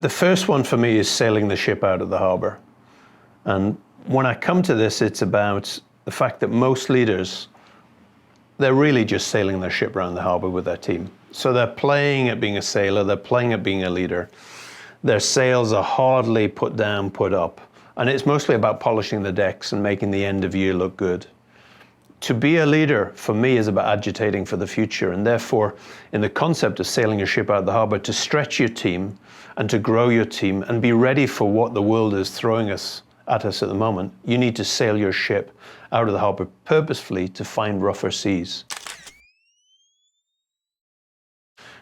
The first one for me is sailing the ship out of the harbor. And when I come to this, it's about the fact that most leaders, they're really just sailing their ship around the harbor with their team. So they're playing at being a sailor, they're playing at being a leader. Their sails are hardly put down, put up. And it's mostly about polishing the decks and making the end of year look good. To be a leader, for me, is about agitating for the future. And therefore, in the concept of sailing your ship out of the harbor, to stretch your team and to grow your team and be ready for what the world is throwing at us at the moment, you need to sail your ship out of the harbor purposefully to find rougher seas.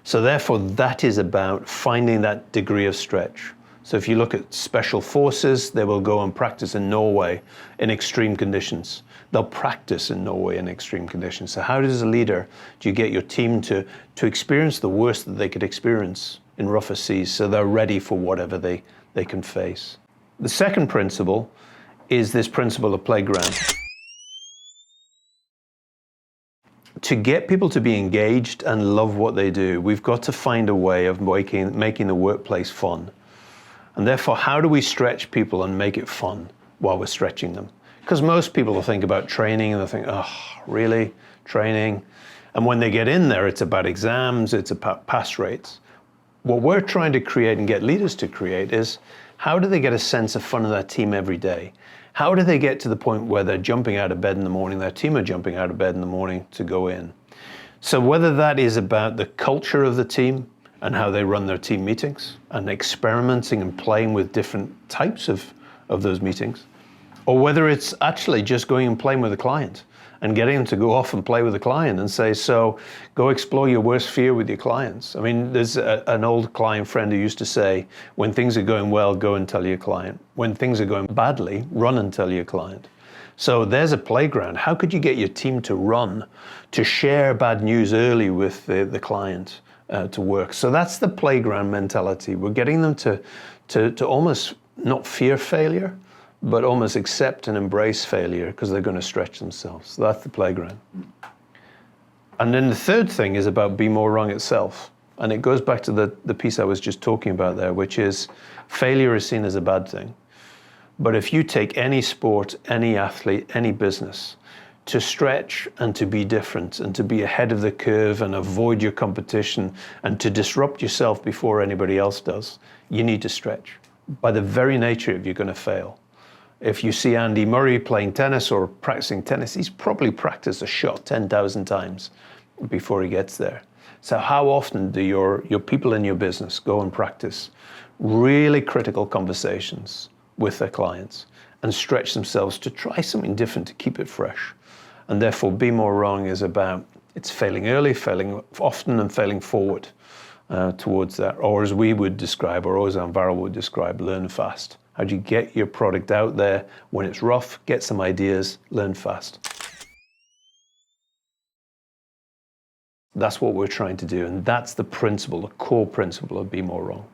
So therefore, that is about finding that degree of stretch. So if you look at special forces, they will go and practice in Norway in extreme conditions. They'll practice in Norway in extreme conditions. So how does a leader, do you get your team to experience the worst that they could experience in rougher seas so they're ready for whatever they can face? The second principle is this principle of playground. To get people to be engaged and love what they do, we've got to find a way of making the workplace fun. And therefore, how do we stretch people and make it fun while we're stretching them? Because most people will think about training and they'll think, oh, really? Training? And when they get in there, it's about exams, it's about pass rates. What we're trying to create and get leaders to create is, how do they get a sense of fun in their team every day? How do they get to the point where they're jumping out of bed in the morning, their team are jumping out of bed in the morning to go in? So whether that is about the culture of the team and how they run their team meetings and experimenting and playing with different types of those meetings, or whether it's actually just going and playing with a client and getting them to go off and play with a client and say, so go explore your worst fear with your clients. I mean, there's an old client friend who used to say, when things are going well, go and tell your client. When things are going badly, run and tell your client. So there's a playground. How could you get your team to run, to share bad news early with the client to work? So that's the playground mentality. We're getting them to almost not fear failure, but almost accept and embrace failure because they're going to stretch themselves. So that's the playground. And then the third thing is about Be More Wrong itself. And it goes back to the piece I was just talking about there, which is failure is seen as a bad thing. But if you take any sport, any athlete, any business, to stretch and to be different and to be ahead of the curve and avoid your competition and to disrupt yourself before anybody else does, you need to stretch. By the very nature of it, you're going to fail. If you see Andy Murray playing tennis or practicing tennis, he's probably practiced a shot 10,000 times before he gets there. So how often do your people in your business go and practice really critical conversations with their clients and stretch themselves to try something different to keep it fresh? And therefore, Be More Wrong is about, it's failing early, failing often, and failing forward towards that. Or as we would describe, or as Anvarel would describe, learn fast. How do you get your product out there when it's rough, get some ideas, learn fast? That's what we're trying to do, and that's the principle, the core principle of Be More Wrong.